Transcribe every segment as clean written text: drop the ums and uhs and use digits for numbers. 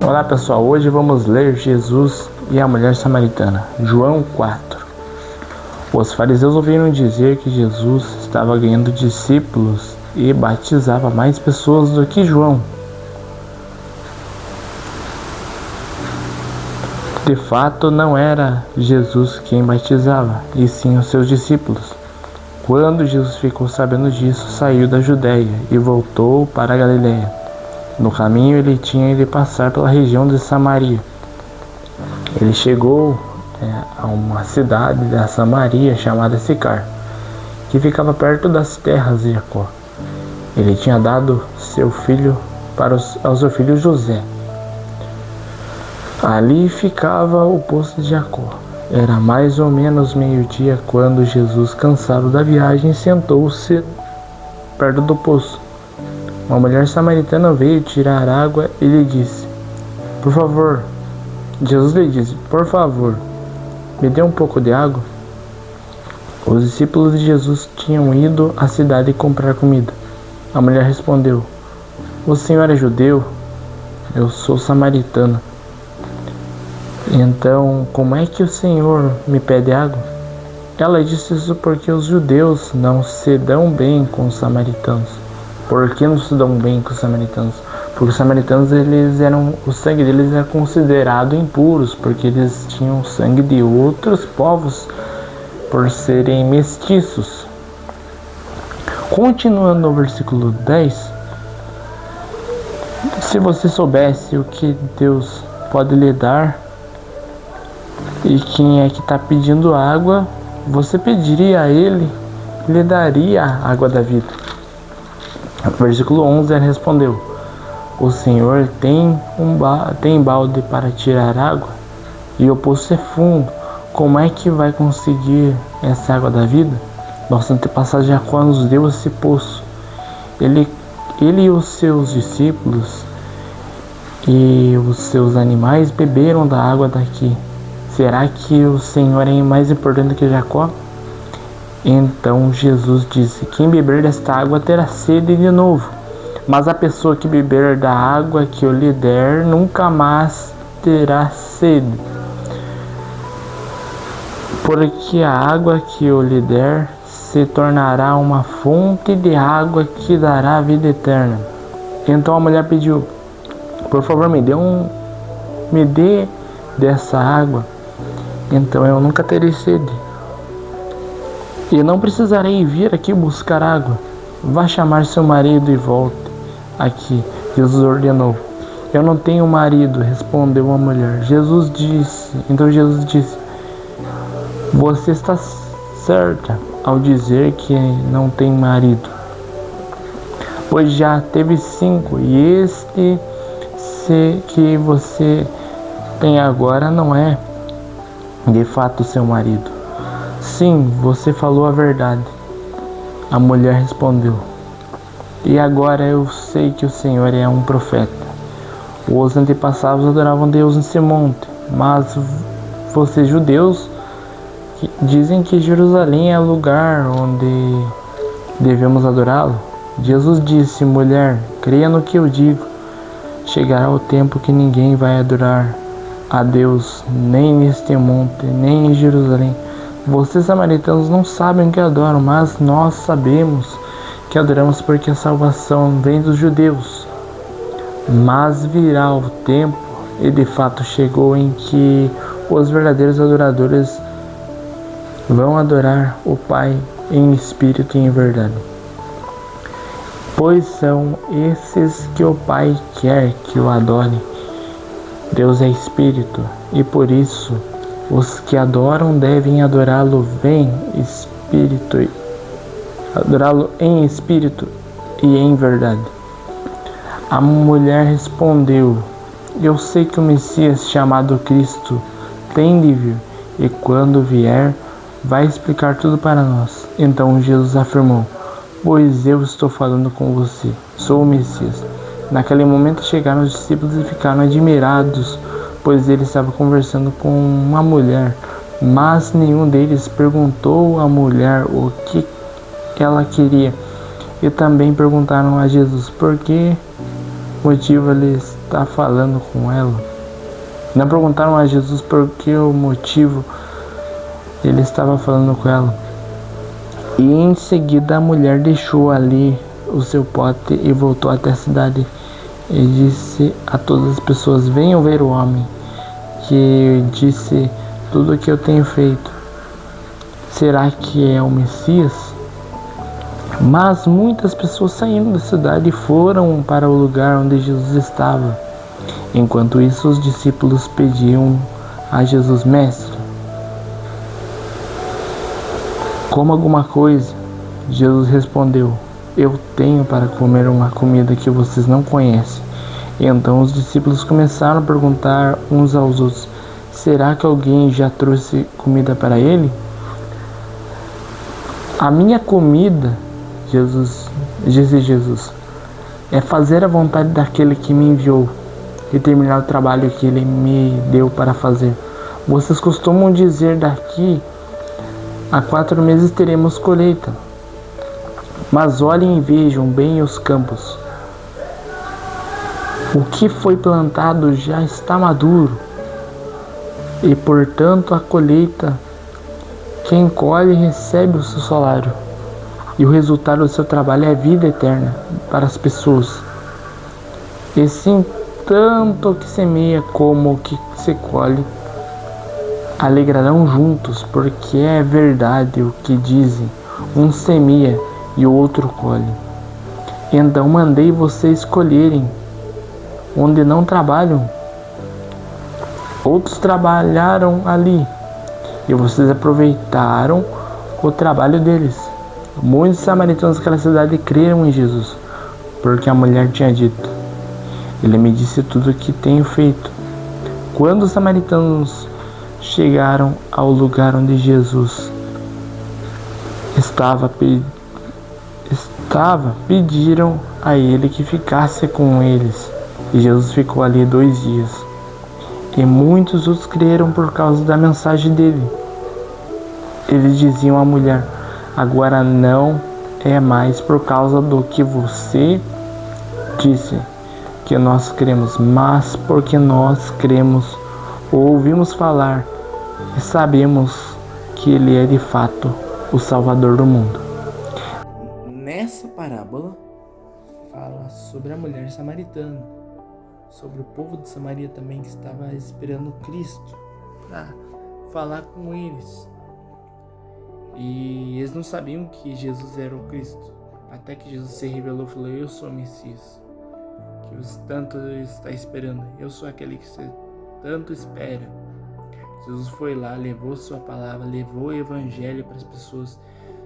Olá pessoal, hoje vamos ler Jesus e a mulher samaritana, João 4. Os fariseus ouviram dizer que Jesus estava ganhando discípulos e batizava mais pessoas do que João. De fato, não era Jesus quem batizava, e sim os seus discípulos. Quando Jesus ficou sabendo disso, saiu da Judéia e voltou para a Galiléia. No caminho ele tinha de passar pela região de Samaria. Ele chegou a uma cidade da Samaria chamada Sicar, que ficava perto das terras de Jacó. Ele tinha dado seu filho ao seu filho José. Ali ficava o poço de Jacó. Era mais ou menos meio-dia quando Jesus, cansado da viagem, sentou-se perto do poço. Uma mulher samaritana veio tirar água e lhe disse: "Por favor." Jesus lhe disse: "Por favor, me dê um pouco de água." Os discípulos de Jesus tinham ido à cidade comprar comida. A mulher respondeu: "O senhor é judeu? Eu sou samaritana. Então, como é que o senhor me pede água?" Ela disse isso porque os judeus não se dão bem com os samaritanos. Por que não se dão bem com os samaritanos? Porque os samaritanos, o sangue deles era considerado impuros, porque eles tinham sangue de outros povos, por serem mestiços. Continuando no versículo 10, se você soubesse o que Deus pode lhe dar e quem é que está pedindo água, você pediria a Ele, lhe daria a água da vida. Versículo 11, ela respondeu: "O Senhor tem balde para tirar água, e o poço é fundo. Como é que vai conseguir essa água da vida? Nosso antepassado Jacó nos deu esse poço. Ele e os seus discípulos e os seus animais beberam da água daqui. Será que o Senhor é mais importante que Jacó?" Então Jesus disse: "Quem beber desta água terá sede de novo, mas a pessoa que beber da água que eu lhe der nunca mais terá sede. Porque a água que eu lhe der se tornará uma fonte de água que dará a vida eterna." Então a mulher pediu: "Por favor, me dê dessa água, então eu nunca terei sede. E não precisarei vir aqui buscar água. Vá chamar seu marido e volte aqui." Jesus ordenou. "Eu não tenho marido", respondeu a mulher. Então Jesus disse: "Você está certa ao dizer que não tem marido, pois já teve 5, e este que você tem agora não é de fato seu marido." "Sim, você falou a verdade", a mulher respondeu. "E agora eu sei que o Senhor é um profeta. Os antepassados adoravam Deus nesse monte, mas vocês judeus dizem que Jerusalém é o lugar onde devemos adorá-lo." Jesus disse: "Mulher, creia no que eu digo. Chegará o tempo que ninguém vai adorar a Deus, nem neste monte, nem em Jerusalém. Vocês samaritanos não sabem o que adoram, mas nós sabemos que adoramos, porque a salvação vem dos judeus. Mas virá o tempo, e de fato chegou, em que os verdadeiros adoradores vão adorar o Pai em espírito e em verdade. Pois são esses que o Pai quer que o adorem. Deus é espírito, e por isso os que adoram devem adorá-lo em espírito e em verdade." A mulher respondeu: "Eu sei que o Messias, chamado Cristo, tem de vir, e quando vier, vai explicar tudo para nós." Então Jesus afirmou: "Pois eu estou falando com você, sou o Messias." Naquele momento chegaram os discípulos e ficaram admirados, pois ele estava conversando com uma mulher, mas nenhum deles perguntou à mulher o que ela queria. E também perguntaram a Jesus por que motivo eles está falando com ela? Não perguntaram a Jesus por que o motivo ele estava falando com ela. E em seguida a mulher deixou ali o seu pote e voltou até a cidade e disse a todas as pessoas: venham ver o homem que disse tudo o que eu tenho feito. Será que é o Messias? Mas muitas pessoas saíram da cidade e foram para o lugar onde Jesus estava. Enquanto isso, os discípulos pediam a Jesus: mestre, coma alguma coisa. Jesus respondeu: eu tenho para comer uma comida que vocês não conhecem. E então os discípulos começaram a perguntar uns aos outros: será que alguém já trouxe comida para ele? A minha comida, disse Jesus, é fazer a vontade daquele que me enviou e terminar o trabalho que ele me deu para fazer. Vocês costumam dizer: daqui a 4 meses teremos colheita. Mas olhem e vejam bem os campos. O que foi plantado já está maduro. E portanto a colheita, quem colhe recebe o seu salário. E o resultado do seu trabalho é a vida eterna para as pessoas. E sim, tanto o que semeia como o que se colhe alegrarão juntos, porque é verdade o que dizem: um semeia e o outro colhe. Então mandei vocês colherem onde não trabalham. Outros trabalharam ali e vocês aproveitaram o trabalho deles. Muitos samaritanos daquela cidade creram em Jesus, porque a mulher tinha dito: ele me disse tudo o que tenho feito. Quando os samaritanos chegaram ao lugar onde Jesus estava, pediram a ele que ficasse com eles. E Jesus ficou ali 2 dias. E muitos outros creram por causa da mensagem dele. Eles diziam à mulher: agora não é mais por causa do que você disse que nós cremos, mas porque nós cremos, ouvimos falar e sabemos que ele é de fato o Salvador do mundo. Nessa parábola fala sobre a mulher samaritana, sobre o povo de Samaria também que estava esperando Cristo para falar com eles. E eles não sabiam que Jesus era o Cristo, até que Jesus se revelou e falou: eu sou o Messias, que você tanto está esperando, eu sou aquele que você tanto espera. Jesus foi lá, levou sua palavra, levou o evangelho para as pessoas,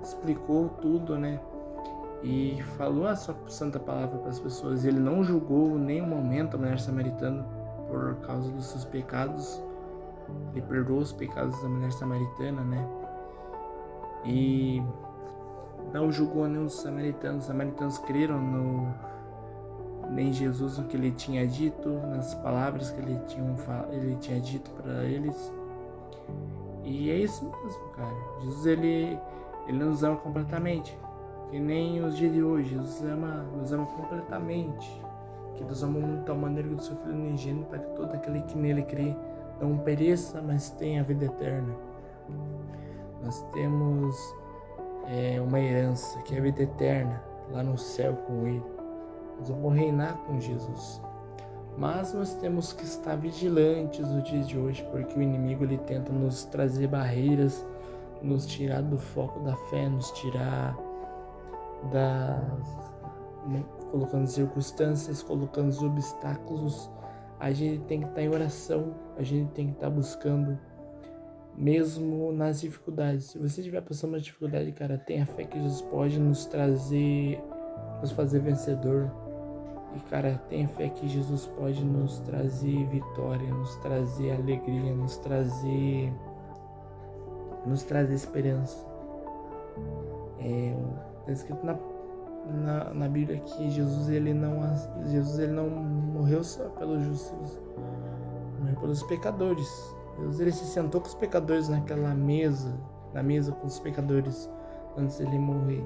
explicou tudo, né? E falou a sua santa palavra para as pessoas. Ele não julgou em nenhum momento a mulher samaritana por causa dos seus pecados. Ele perdoou os pecados da mulher samaritana, né? E não julgou nenhum dos samaritanos. Os samaritanos creram em Jesus, no que ele tinha dito, nas palavras que ele tinha dito para eles. E é isso mesmo, cara. Jesus, ele nos ama completamente. Que nem os dias de hoje, Jesus nos ama completamente. Que Deus amou muito de tal maneira que do seu Filho unigênito, para que todo aquele que nele crê não pereça, mas tenha a vida eterna. Nós temos uma herança, que é a vida eterna, lá no céu com Ele. Nós vamos reinar com Jesus. Mas nós temos que estar vigilantes nos dias de hoje, porque o inimigo ele tenta nos trazer barreiras, nos tirar do foco da fé, nos tirar colocando circunstâncias, colocando os obstáculos. A gente tem que estar em oração, a gente tem que estar buscando, mesmo nas dificuldades. Se você estiver passando uma dificuldade, cara, tenha fé que Jesus pode nos fazer vencedor. E, cara, tenha fé que Jesus pode nos trazer vitória, nos trazer alegria, nos trazer esperança. Está escrito na Bíblia que Jesus ele não morreu só pelos justos, morreu pelos pecadores. Jesus ele se sentou com os pecadores na mesa com os pecadores antes de ele morrer.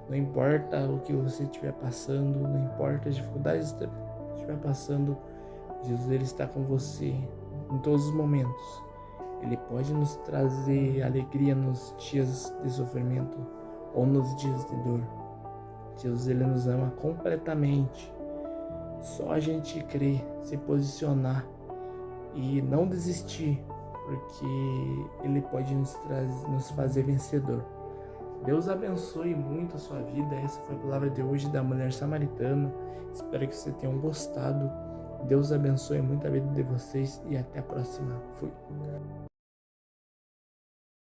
Não importa o que você estiver passando, não importa as dificuldades estiver passando, Jesus ele está com você em todos os momentos. Ele pode nos trazer alegria nos dias de sofrimento ou nos dias de dor. Jesus ele nos ama completamente. Só a gente crer, se posicionar e não desistir, porque Ele pode nos fazer vencedor. Deus abençoe muito a sua vida. Essa foi a palavra de hoje da mulher samaritana. Espero que vocês tenham gostado. Deus abençoe muito a vida de vocês e até a próxima. Fui.